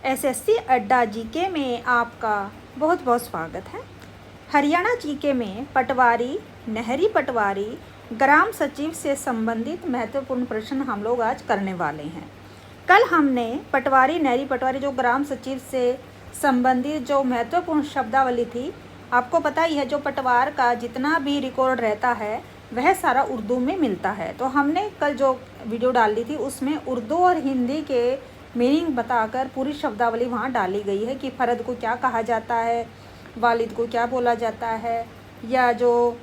SSC अड्डा GK में आपका बहुत बहुत स्वागत है। हरियाणा जीके में पटवारी, नहरी पटवारी, ग्राम सचिव से संबंधित महत्वपूर्ण प्रश्न हम लोग आज करने वाले हैं। कल हमने पटवारी, नहरी पटवारी जो ग्राम सचिव से संबंधित जो महत्वपूर्ण शब्दावली थी, आपको पता ही है जो पटवार का जितना भी रिकॉर्ड रहता है वह सारा उर्दू में मिलता है। तो हमने कल जो वीडियो डाली थी उसमें उर्दू और हिंदी के मीनिंग बताकर पूरी शब्दावली वहाँ डाली गई है कि फ़र्द को क्या कहा जाता है, वालिद को क्या बोला जाता है, या जो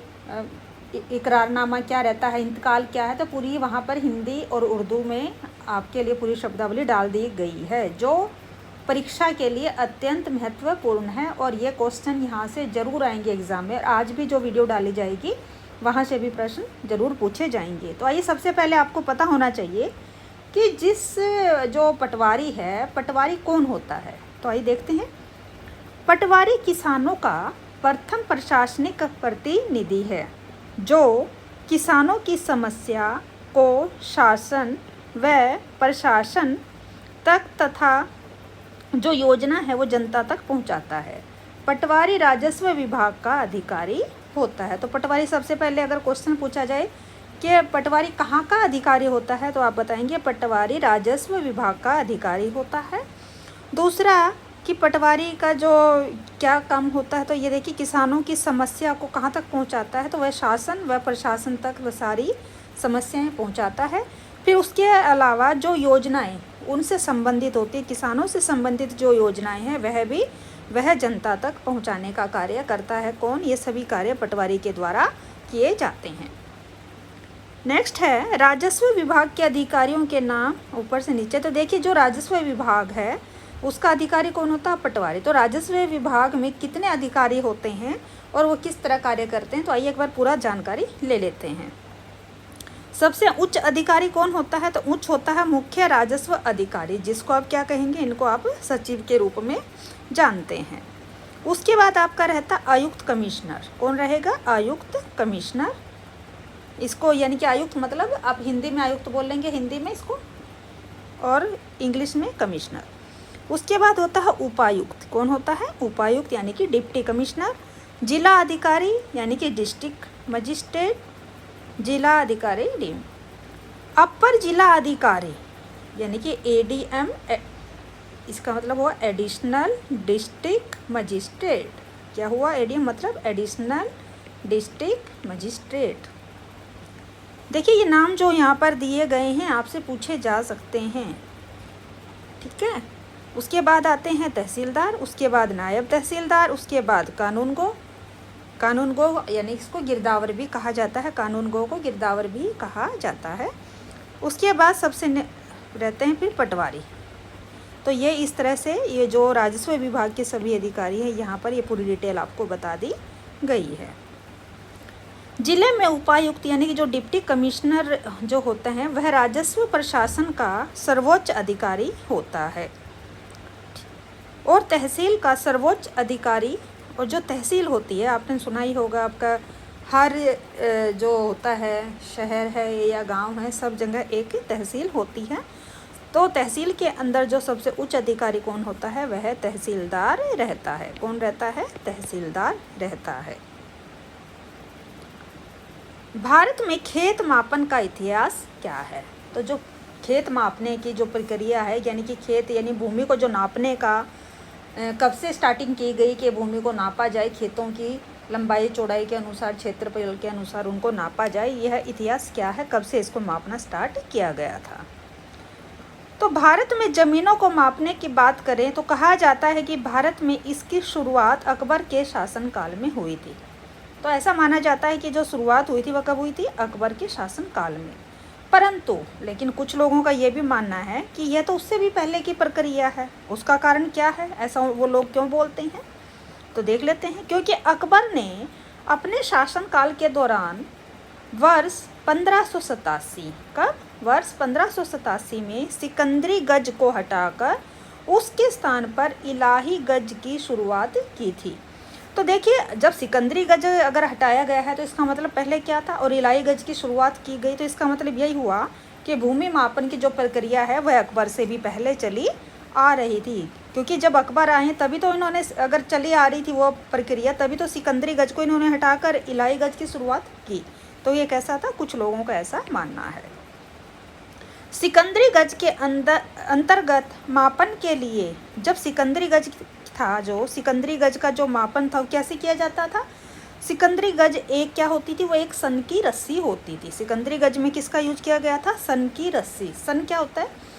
इकरारनामा क्या रहता है, इंतकाल क्या है। तो पूरी वहाँ पर हिंदी और उर्दू में आपके लिए पूरी शब्दावली डाल दी गई है, जो परीक्षा के लिए अत्यंत महत्वपूर्ण है। और ये क्वेश्चन यहाँ से ज़रूर आएंगे एग्ज़ाम में। आज भी जो वीडियो डाली जाएगी वहाँ से भी प्रश्न ज़रूर पूछे जाएंगे। तो आइए, सबसे पहले आपको पता होना चाहिए कि जो पटवारी है, पटवारी कौन होता है। तो आइए देखते हैं। पटवारी किसानों का प्रथम प्रशासनिक प्रतिनिधि है, जो किसानों की समस्या को शासन व प्रशासन तक तथा जो योजना है वो जनता तक पहुंचाता है। पटवारी राजस्व विभाग का अधिकारी होता है। तो पटवारी, सबसे पहले अगर क्वेश्चन पूछा जाए कि पटवारी कहाँ का अधिकारी होता है, तो आप बताएंगे पटवारी राजस्व विभाग का अधिकारी होता है। दूसरा कि पटवारी का जो क्या काम होता है, तो ये देखिए किसानों की समस्या को कहाँ तक पहुँचाता है, तो वह शासन व प्रशासन तक वह सारी समस्याएं पहुँचाता है। फिर उसके अलावा जो योजनाएं उनसे संबंधित होती है, किसानों से संबंधित जो योजनाएं हैं वह जनता तक पहुँचाने का कार्य करता है। कौन? ये सभी कार्य पटवारी के द्वारा किए जाते हैं। नेक्स्ट है राजस्व विभाग के अधिकारियों के नाम ऊपर से नीचे। तो देखिए, जो राजस्व विभाग है उसका अधिकारी कौन होता है? पटवारी। तो राजस्व विभाग में कितने अधिकारी होते हैं और वो किस तरह कार्य करते हैं, तो आइए एक बार पूरा जानकारी ले लेते हैं। सबसे उच्च अधिकारी कौन होता है? तो उच्च होता है मुख्य राजस्व अधिकारी, जिसको आप क्या कहेंगे? इनको आप सचिव के रूप में जानते हैं। उसके बाद आपका रहता आयुक्त कमिश्नर। कौन रहेगा? आयुक्त कमिश्नर। इसको यानी कि आयुक्त मतलब आप हिंदी में आयुक्त बोल लेंगे, हिंदी में इसको, और इंग्लिश में कमिश्नर। उसके बाद होता है उपायुक्त। कौन होता है? उपायुक्त यानी कि डिप्टी कमिश्नर। जिला अधिकारी यानी कि डिस्ट्रिक्ट मजिस्ट्रेट, जिला अधिकारी डीएम। अपर जिला अधिकारी यानी कि एडीएम, इसका मतलब हुआ एडिशनल डिस्ट्रिक्ट मजिस्ट्रेट। क्या हुआ? एडीएम मतलब एडिशनल डिस्ट्रिक्ट मजिस्ट्रेट। देखिए, ये नाम जो यहाँ पर दिए गए हैं आपसे पूछे जा सकते हैं, ठीक है। उसके बाद आते हैं तहसीलदार, उसके बाद नायब तहसीलदार, उसके बाद कानूनगो। कानूनगो यानी इसको गिरदावर भी कहा जाता है, कानूनगो को गिरदावर भी कहा जाता है। उसके बाद सबसे रहते हैं फिर पटवारी। तो ये इस तरह से ये जो राजस्व विभाग के सभी अधिकारी हैं, यहाँ पर ये पूरी डिटेल आपको बता दी गई है। जिले में उपायुक्त यानी कि जो डिप्टी कमिश्नर जो होते हैं वह राजस्व प्रशासन का सर्वोच्च अधिकारी होता है, और तहसील का सर्वोच्च अधिकारी। और जो तहसील होती है, आपने सुना ही होगा, आपका हर जो होता है, शहर है या गांव है, सब जगह एक तहसील होती है। तो तहसील के अंदर जो सबसे उच्च अधिकारी कौन होता है? वह तहसीलदार रहता है। कौन रहता है? तहसीलदार रहता है। भारत में खेत मापन का इतिहास क्या है? तो जो खेत मापने की जो प्रक्रिया है, यानी कि खेत यानी भूमि को जो नापने का कब से स्टार्टिंग की गई कि भूमि को नापा जाए, खेतों की लंबाई चौड़ाई के अनुसार, क्षेत्रफल के अनुसार उनको नापा जाए, यह इतिहास क्या है? कब से इसको मापना स्टार्ट किया गया था? तो भारत में ज़मीनों को मापने की बात करें तो कहा जाता है कि भारत में इसकी शुरुआत अकबर के शासनकाल में हुई थी। तो ऐसा माना जाता है कि जो शुरुआत हुई थी वह कब हुई थी? अकबर के शासनकाल में। परंतु लेकिन कुछ लोगों का ये भी मानना है कि यह तो उससे भी पहले की प्रक्रिया है। उसका कारण क्या है? ऐसा वो लोग क्यों बोलते हैं, तो देख लेते हैं। क्योंकि अकबर ने अपने शासनकाल के दौरान वर्ष 1587 कब? वर्ष 1587 में सिकंदरी गज को हटाकर उसके स्थान पर इलाही गज की शुरुआत की थी। तो देखिए, जब सिकंदरी गज अगर हटाया गया है तो इसका मतलब पहले क्या था, और इलाही गज की शुरुआत की गई, तो इसका मतलब यही हुआ कि भूमि मापन की जो प्रक्रिया है वह अकबर से भी पहले चली आ रही थी। क्योंकि जब अकबर आए तभी तो इन्होंने, अगर चली आ रही थी वो प्रक्रिया, तभी तो सिकंदरी गज को इन्होंने हटाकर इलाही गज की शुरुआत की। तो ये कैसा था, कुछ लोगों का ऐसा मानना है। सिकंदरी गज के अंतर्गत मापन के लिए, जब सिकंदरी गज था, जो सिकंदरी गज का जो मापन था वो कैसे किया जाता था। सिकंदरी गज एक क्या होती थी, वो एक सन की रस्सी होती थी। सिकंदरी गज में किसका यूज किया गया था, सन की रस्सी। सन क्या होता है,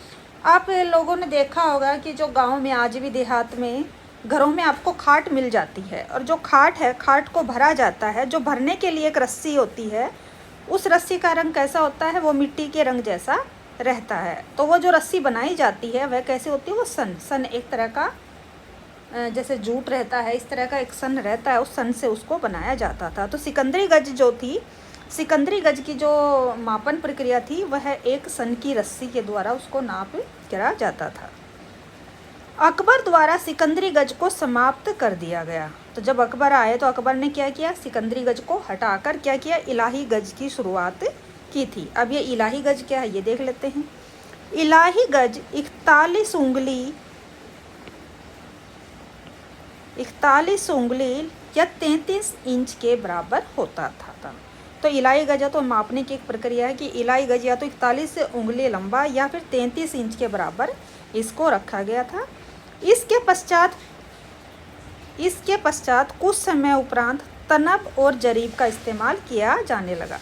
आप लोगों ने देखा होगा कि जो गांव में आज भी देहात में घरों में आपको खाट मिल जाती है, और जो खाट है, खाट को भरा जाता है, जो भरने के लिए एक रस्सी होती है, उस रस्सी का रंग कैसा होता है, वो मिट्टी के रंग जैसा रहता है। तो वो जो रस्सी बनाई जाती है वह कैसे होती है, वो सन एक तरह का जैसे जूट रहता है, इस तरह का एक सन रहता है, उस सन से उसको बनाया जाता था। तो सिकंदरी गज जो थी, सिकंदरी गज की जो मापन प्रक्रिया थी, वह एक सन की रस्सी के द्वारा उसको नाप करा जाता था। अकबर द्वारा सिकंदरी गज को समाप्त कर दिया गया। तो जब अकबर आए तो अकबर ने क्या किया, सिकंदरी गज को हटाकर क्या किया, इलाही गज की शुरुआत की थी। अब ये इलाही गज क्या है ये देख लेते हैं। इलाही गज 41 उंगली या 33 इंच के बराबर होता था। तो इलाही गज तो मापने की एक प्रक्रिया है कि इलाही गज या तो 41 उंगली लंबा या फिर 33 इंच के बराबर इसको रखा गया था। इसके पश्चात कुछ समय उपरांत तनब और जरीब का इस्तेमाल किया जाने लगा।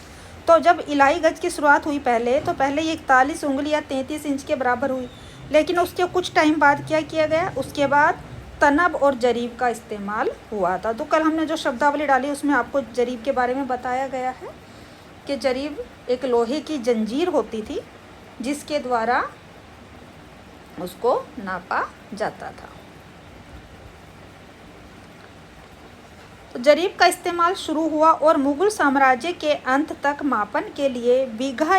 तो जब इलाही गज की शुरुआत हुई पहले ये 41 उंगली या 33 इंच के बराबर हुई, लेकिन उसके कुछ टाइम बाद क्या किया गया, उसके बाद तनब और जरीब का इस्तेमाल हुआ था। तो कल हमने जो शब्दावली डाली उसमें आपको जरीब के बारे में बताया गया है कि जरीब एक लोहे की जंजीर होती थी जिसके द्वारा उसको नापा जाता था। तो जरीब का इस्तेमाल शुरू हुआ और मुगल साम्राज्य के अंत तक मापन के लिए बीघा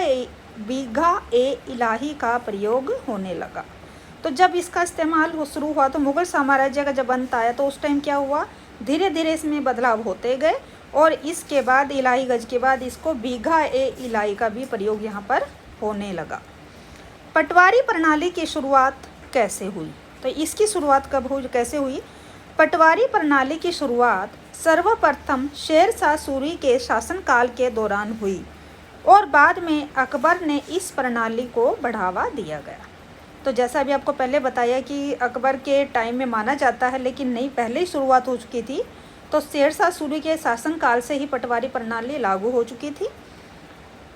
ए इलाही का प्रयोग होने लगा। तो जब इसका इस्तेमाल शुरू हुआ तो मुगल साम्राज्य का जब अंत आया तो उस टाइम क्या हुआ, धीरे धीरे इसमें बदलाव होते गए और इसके बाद इलाही गज के बाद इसको बीघा ए इलाही का भी प्रयोग यहाँ पर होने लगा। पटवारी प्रणाली की शुरुआत कैसे हुई, तो इसकी शुरुआत कब हुई, कैसे हुई। पटवारी प्रणाली की शुरुआत सर्वप्रथम शेर शाह सूरी के शासनकाल के दौरान हुई और बाद में अकबर ने इस प्रणाली को बढ़ावा दिया गया। तो जैसा अभी आपको पहले बताया कि अकबर के टाइम में माना जाता है, लेकिन नहीं, पहले ही शुरुआत हो चुकी थी। तो शेर शाह सूरी के शासनकाल से ही पटवारी प्रणाली लागू हो चुकी थी।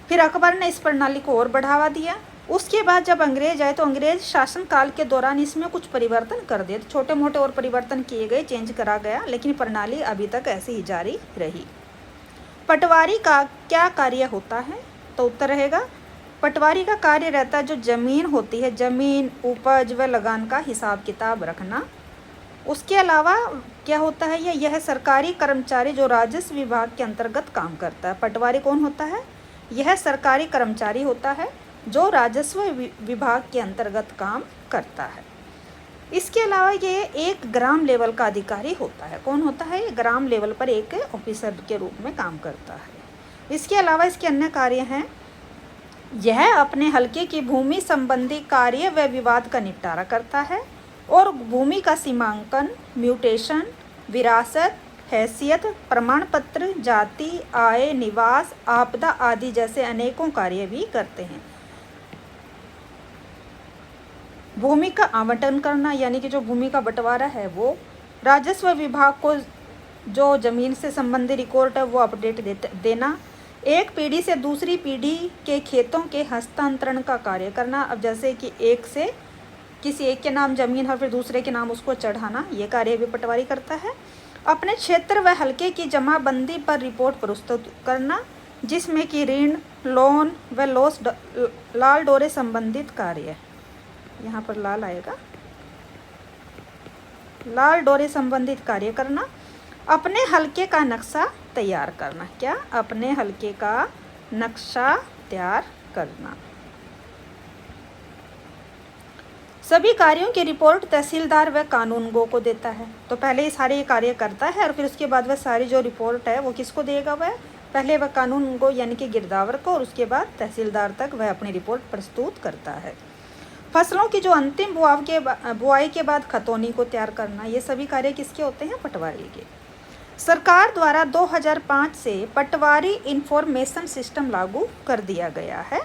फिर अकबर ने इस प्रणाली को और बढ़ावा दिया। उसके बाद जब अंग्रेज आए तो अंग्रेज शासनकाल के दौरान इसमें कुछ परिवर्तन कर दिए, छोटे मोटे और परिवर्तन किए गए, चेंज करा गया, लेकिन प्रणाली अभी तक ऐसी ही जारी रही। पटवारी का क्या कार्य होता है, तो उत्तर रहेगा पटवारी का कार्य रहता है जो जमीन होती है, जमीन, उपज व लगान का हिसाब किताब रखना। उसके अलावा क्या होता है, यह सरकारी कर्मचारी जो राजस्व विभाग के अंतर्गत काम करता है। पटवारी कौन होता है, यह सरकारी कर्मचारी होता है जो राजस्व विभाग के अंतर्गत काम करता है। इसके अलावा ये एक ग्राम लेवल का अधिकारी होता है। कौन होता है, ग्राम लेवल पर एक ऑफिसर के रूप में काम करता है। इसके अलावा इसके अन्य कार्य हैं, यह अपने हलके की भूमि संबंधी कार्य व विवाद का निपटारा करता है और भूमि का सीमांकन, म्यूटेशन, विरासत, हैसियत, प्रमाण पत्र, जाति, आय, निवास, आपदा आदि जैसे अनेकों कार्य भी करते हैं। भूमि का आवंटन करना, यानी कि जो भूमि का बंटवारा है वो राजस्व विभाग को जो जमीन से संबंधित रिकॉर्ड है वो अपडेट देना, एक पीढ़ी से दूसरी पीढ़ी के खेतों के हस्तांतरण का कार्य करना। अब जैसे कि एक से किसी एक के नाम जमीन और फिर दूसरे के नाम उसको चढ़ाना, ये कार्य भी पटवारी करता है। अपने क्षेत्र व हलके की जमाबंदी पर रिपोर्ट प्रस्तुत करना, जिसमें कि ऋण, लोन व लॉस लाल डोरे संबंधित कार्य, यहाँ पर लाल आएगा, लाल डोरे संबंधित कार्य करना। अपने हलके का नक्शा तैयार करना, क्या, अपने हलके का नक्शा तैयार करना। सभी कार्यों की रिपोर्ट तहसीलदार व कानूनगो को देता है। तो पहले ये सारे कार्य करता है और फिर उसके बाद वह सारी जो रिपोर्ट है वो किसको देगा, वह पहले वह कानूनगो यानी कि गिरदावर को और उसके बाद तहसीलदार तक वह अपनी रिपोर्ट प्रस्तुत करता है। फसलों की जो अंतिम बुआई के बाद खतौनी को तैयार करना, ये सभी कार्य किसके होते हैं? पटवारी के। सरकार द्वारा 2005 से पटवारी इंफॉर्मेशन सिस्टम लागू कर दिया गया है।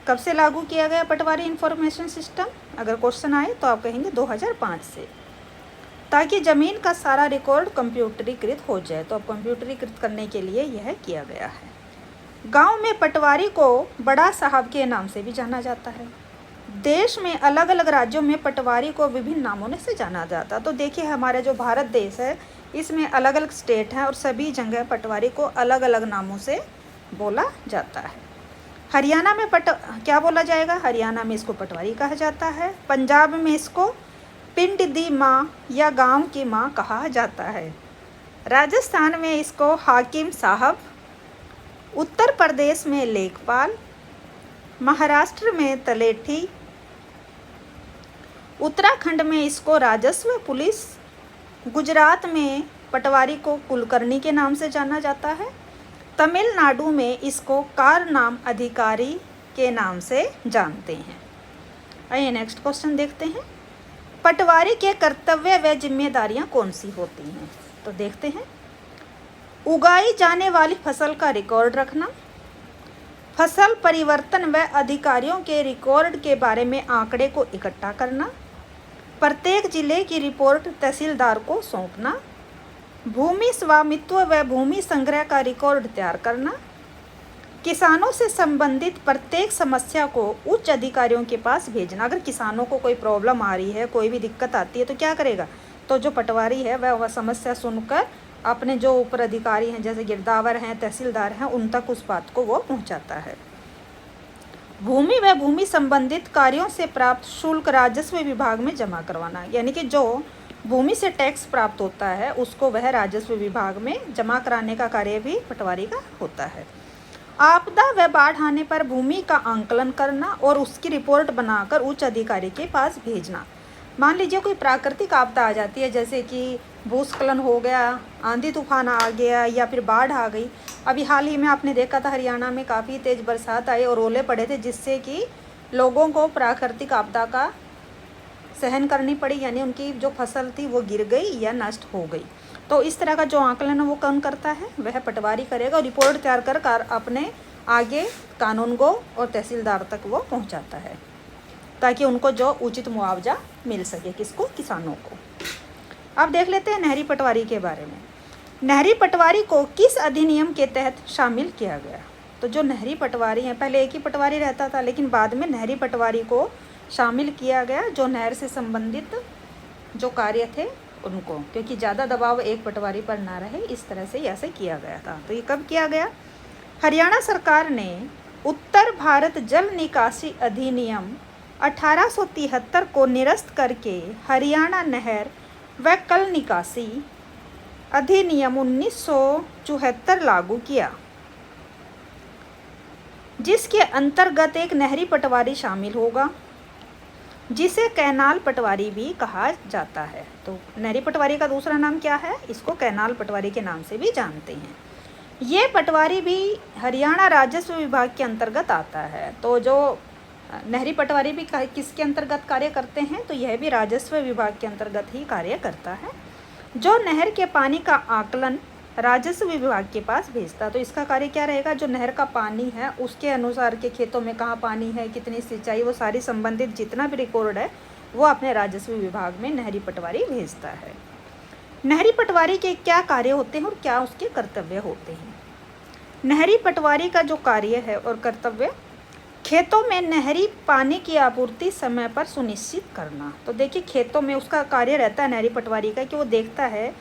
कब से लागू किया गया पटवारी इंफॉर्मेशन सिस्टम? अगर क्वेश्चन आए तो आप कहेंगे 2005 से, ताकि ज़मीन का सारा रिकॉर्ड कंप्यूटरीकृत हो जाए। तो अब कंप्यूटरीकृत करने के लिए यह किया गया है। गांव में पटवारी को बड़ा साहब के नाम से भी जाना जाता है। देश में अलग अलग राज्यों में पटवारी को विभिन्न नामों से जाना जाता है। तो देखिए, हमारे जो भारत देश है इसमें अलग अलग स्टेट हैं और सभी जगह पटवारी को अलग अलग नामों से बोला जाता है। हरियाणा में क्या बोला जाएगा? हरियाणा में इसको पटवारी कहा जाता है। पंजाब में इसको पिंड दी माँ या गांव की माँ कहा जाता है। राजस्थान में इसको हाकिम साहब, उत्तर प्रदेश में लेखपाल, महाराष्ट्र में तलेठी, उत्तराखंड में इसको राजस्व पुलिस, गुजरात में पटवारी को कुलकर्णी के नाम से जाना जाता है, तमिलनाडु में इसको कारनाम अधिकारी के नाम से जानते हैं। आइए नेक्स्ट क्वेश्चन देखते हैं। पटवारी के कर्तव्य व जिम्मेदारियां कौन सी होती हैं? तो देखते हैं। उगाई जाने वाली फसल का रिकॉर्ड रखना, फसल परिवर्तन व अधिकारियों के रिकॉर्ड के बारे में आंकड़े को इकट्ठा करना, प्रत्येक जिले की रिपोर्ट तहसीलदार को सौंपना, भूमि स्वामित्व व भूमि संग्रह का रिकॉर्ड तैयार करना, किसानों से संबंधित प्रत्येक समस्या को उच्च अधिकारियों के पास भेजना। अगर किसानों को कोई प्रॉब्लम आ रही है, कोई भी दिक्कत आती है तो क्या करेगा? तो जो पटवारी है वह समस्या सुनकर अपने जो ऊपर अधिकारी हैं, जैसे गिरदावर हैं, तहसीलदार हैं, उन तक उस बात को वो पहुंचाता है। भूमि व भूमि संबंधित कार्यों से प्राप्त शुल्क राजस्व विभाग में जमा करवाना, यानी कि जो भूमि से टैक्स प्राप्त होता है उसको वह राजस्व विभाग में जमा कराने का कार्य भी पटवारी का होता है। आपदा व बाढ़ आने पर भूमि का आंकलन करना और उसकी रिपोर्ट बनाकर उच्च अधिकारी के पास भेजना। मान लीजिए कोई प्राकृतिक आपदा आ जाती है, जैसे कि भूस्खलन हो गया, आंधी तूफान आ गया या फिर बाढ़ आ गई। अभी हाल ही में आपने देखा था हरियाणा में काफ़ी तेज़ बरसात आई और ओले पड़े थे, जिससे कि लोगों को प्राकृतिक आपदा का सहन करनी पड़ी, यानी उनकी जो फसल थी वो गिर गई या नष्ट हो गई। तो इस तरह का जो आकलन है वो कौन करता है? वह पटवारी करेगा और रिपोर्ट तैयार कर अपने आगे कानून को और तहसीलदार तक वो पहुंचाता है, ताकि उनको जो उचित मुआवजा मिल सके। किसको? किसानों को। अब देख लेते हैं नहरी पटवारी के बारे में। नहरी पटवारी को किस अधिनियम के तहत शामिल किया गया? तो जो नहरी पटवारी हैं, पहले एक ही पटवारी रहता था, लेकिन बाद में नहरी पटवारी को शामिल किया गया, जो नहर से संबंधित जो कार्य थे उनको, क्योंकि ज़्यादा दबाव एक पटवारी पर ना रहे, इस तरह से ऐसे किया गया था। तो ये कब किया गया? हरियाणा सरकार ने उत्तर भारत जल निकासी अधिनियम 1873 को निरस्त करके हरियाणा नहर व कल निकासी अधिनियम 1974 लागू किया, जिसके अंतर्गत एक नहरी पटवारी शामिल होगा, जिसे कैनाल पटवारी भी कहा जाता है। तो नहरी पटवारी का दूसरा नाम क्या है? इसको कैनाल पटवारी के नाम से भी जानते हैं। ये पटवारी भी हरियाणा राजस्व विभाग के अंतर्गत आता है। तो जो नहरी पटवारी भी किसके अंतर्गत कार्य करते हैं? तो यह भी राजस्व विभाग के अंतर्गत ही कार्य करता है, जो नहर के पानी का आकलन राजस्व विभाग के पास भेजता। तो इसका कार्य क्या रहेगा? जो नहर का पानी है उसके अनुसार के खेतों में कहाँ पानी है, कितनी सिंचाई, वो सारी संबंधित जितना भी रिकॉर्ड है वो अपने राजस्व विभाग में नहरी पटवारी भेजता है। नहरी पटवारी के क्या कार्य होते हैं और क्या उसके कर्तव्य होते हैं? नहरी पटवारी का जो कार्य है और कर्तव्य, खेतों में नहरी पानी की आपूर्ति समय पर सुनिश्चित करना। तो देखिए, खेतों में उसका कार्य रहता है नहरी पटवारी का कि वो देखता है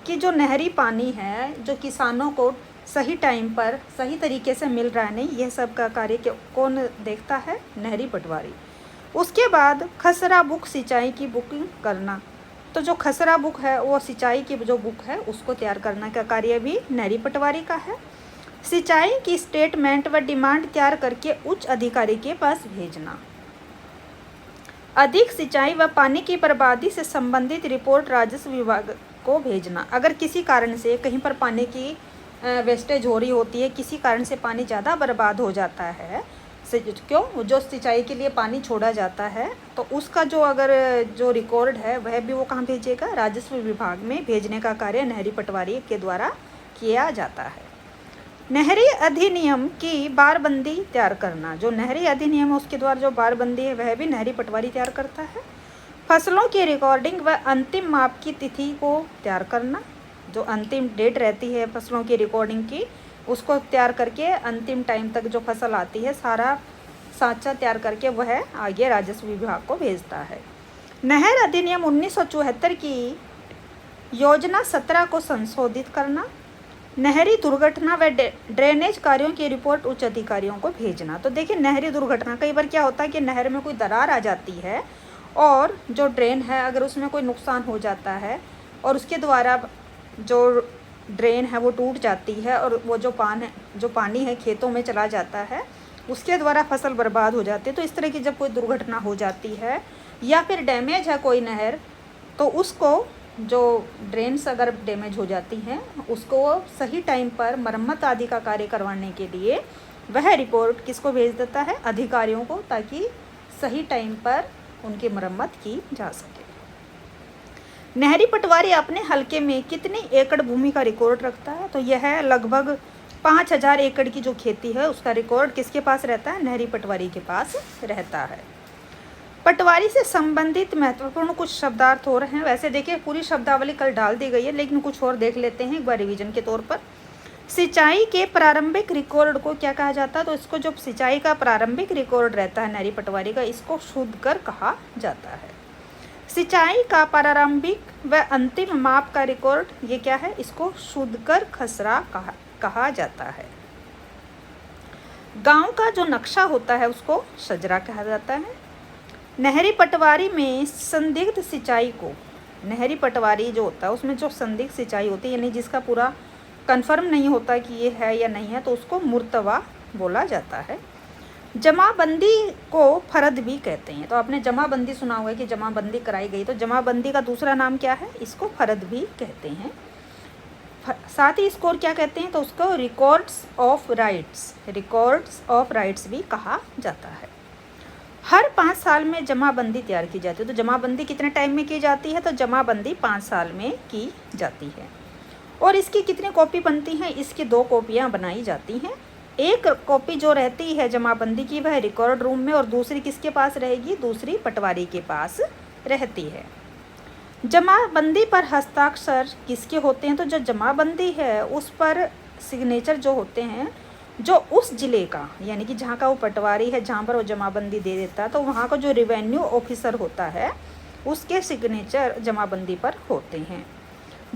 कि जो नहरी पानी है जो किसानों को सही टाइम पर सही तरीके से मिल रहा है नहीं, यह सब का कार्य कौन देखता है? नहरी पटवारी। उसके बाद खसरा बुक सिंचाई की बुकिंग करना। तो जो खसरा बुक है वो सिंचाई की जो बुक है उसको तैयार करने का कार्य भी नहरी पटवारी का है। सिंचाई की स्टेटमेंट व डिमांड तैयार करके उच्च अधिकारी के पास भेजना। अधिक सिंचाई व पानी की बर्बादी से संबंधित रिपोर्ट राजस्व विभाग को भेजना। अगर किसी कारण से कहीं पर पानी की वेस्टेज हो रही होती है, किसी कारण से पानी ज़्यादा बर्बाद हो जाता है, क्यों, जो सिंचाई के लिए पानी छोड़ा जाता है तो उसका जो रिकॉर्ड है वह भी वो कहाँ भेजेगा, राजस्व विभाग में भेजने का कार्य नहरी पटवारी के द्वारा किया जाता है। नहरी अधिनियम की बारबंदी तैयार करना, जो नहरी अधिनियम है उसके द्वारा जो बारबंदी है वह भी नहरी पटवारी तैयार करता है। फसलों की रिकॉर्डिंग व अंतिम माप की तिथि को तैयार करना, जो अंतिम डेट रहती है फसलों की रिकॉर्डिंग की उसको तैयार करके अंतिम टाइम तक जो फसल आती है सारा सांचा तैयार करके वह आगे राजस्व विभाग को भेजता है। नहर अधिनियम 1974 की योजना 17 को संशोधित करना। नहरी दुर्घटना व ड्रेनेज कार्यों की रिपोर्ट उच्च अधिकारियों को भेजना। तो देखिए नहरी दुर्घटना, कई बार क्या होता है कि नहर में कोई दरार आ जाती है और जो ड्रेन है अगर उसमें कोई नुकसान हो जाता है और उसके द्वारा जो ड्रेन है वो टूट जाती है और वो जो पानी है खेतों में चला जाता है, उसके द्वारा फसल बर्बाद हो जाती है। तो इस तरह की जब कोई दुर्घटना हो जाती है या फिर डैमेज है कोई नहर, तो उसको जो ड्रेन्स अगर डैमेज हो जाती हैं उसको सही टाइम पर मरम्मत आदि का कार्य करवाने के लिए वह रिपोर्ट किसको भेज देता है, अधिकारियों को, ताकि सही टाइम पर उनकी मरम्मत की जा सके। नहरी पटवारी अपने हलके में कितनी एकड़ भूमि का रिकॉर्ड रखता है, तो यह लगभग 5000 एकड़ की जो खेती है उसका रिकॉर्ड किसके पास रहता है, नहरी पटवारी के पास रहता है। पटवारी से संबंधित महत्वपूर्ण कुछ शब्दार्थ हो रहे हैं। वैसे देखिए पूरी शब्दावली कल डाल दी गई है लेकिन कुछ और देख लेते हैं एक बार रिवीजन के तौर पर। सिंचाई के प्रारंभिक रिकॉर्ड को क्या कहा जाता है, तो इसको जो सिंचाई का प्रारंभिक रिकॉर्ड रहता है नहरी पटवारी का, इसको शुद्धकर कहा जाता है। सिंचाई का प्रारंभिक व अंतिम माप का रिकॉर्ड ये क्या है, इसको शुद्धकर खसरा कहा जाता है। गांव का जो नक्शा होता है उसको शजरा कहा जाता है। नहरी पटवारी में संदिग्ध सिंचाई को, नहरी पटवारी जो होता है उसमें जो संदिग्ध सिंचाई होती है यानी जिसका पूरा कंफर्म नहीं होता कि ये है या नहीं है, तो उसको मुर्तवा बोला जाता है। जमाबंदी को फरद भी कहते हैं। तो आपने जमाबंदी सुना हुआ है कि जमाबंदी कराई गई, तो जमाबंदी का दूसरा नाम क्या है, इसको फरद भी कहते हैं। साथ ही इसको क्या कहते हैं, तो उसको रिकॉर्ड्स ऑफ राइट्स भी कहा जाता है। हर 5 साल में जमाबंदी तैयार की जाती है। तो जमाबंदी कितने टाइम में की जाती है, तो जमाबंदी 5 साल में की जाती है। और इसकी कितनी कॉपी बनती हैं, इसकी 2 कॉपियाँ बनाई जाती हैं। एक कॉपी जो रहती है जमाबंदी की वह रिकॉर्ड रूम में और दूसरी किसके पास रहेगी, दूसरी पटवारी के पास रहती है। जमाबंदी पर हस्ताक्षर किसके होते हैं, तो जो जमाबंदी है उस पर सिग्नेचर जो होते हैं जो उस ज़िले का यानी कि जहाँ का वो पटवारी है जहाँ पर वो जमाबंदी दे देता है, तो वहाँ का जो रेवेन्यू ऑफिसर होता है उसके सिग्नेचर जमाबंदी पर होते हैं।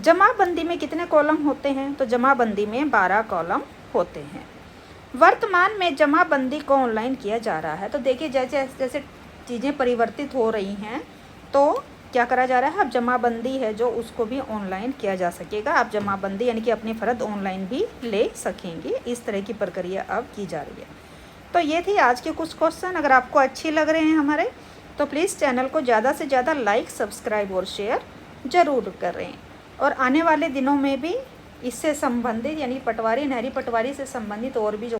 जमाबंदी में कितने कॉलम होते हैं, तो जमाबंदी में 12 कॉलम होते हैं। वर्तमान में जमाबंदी को ऑनलाइन किया जा रहा है। तो देखिए जैसे जैसे चीज़ें परिवर्तित हो रही हैं तो क्या करा जा रहा है, अब जमाबंदी है जो उसको भी ऑनलाइन किया जा सकेगा। आप जमाबंदी यानी कि अपनी फ़र्द ऑनलाइन भी ले सकेंगे। इस तरह की प्रक्रिया अब की जा रही है। तो ये थी आज के कुछ क्वेश्चन। अगर आपको अच्छे लग रहे हैं हमारे तो प्लीज़ चैनल को ज़्यादा से ज़्यादा लाइक, सब्सक्राइब और शेयर ज़रूर करें। और आने वाले दिनों में भी इससे संबंधित यानी पटवारी, नहरी पटवारी से संबंधित और भी जो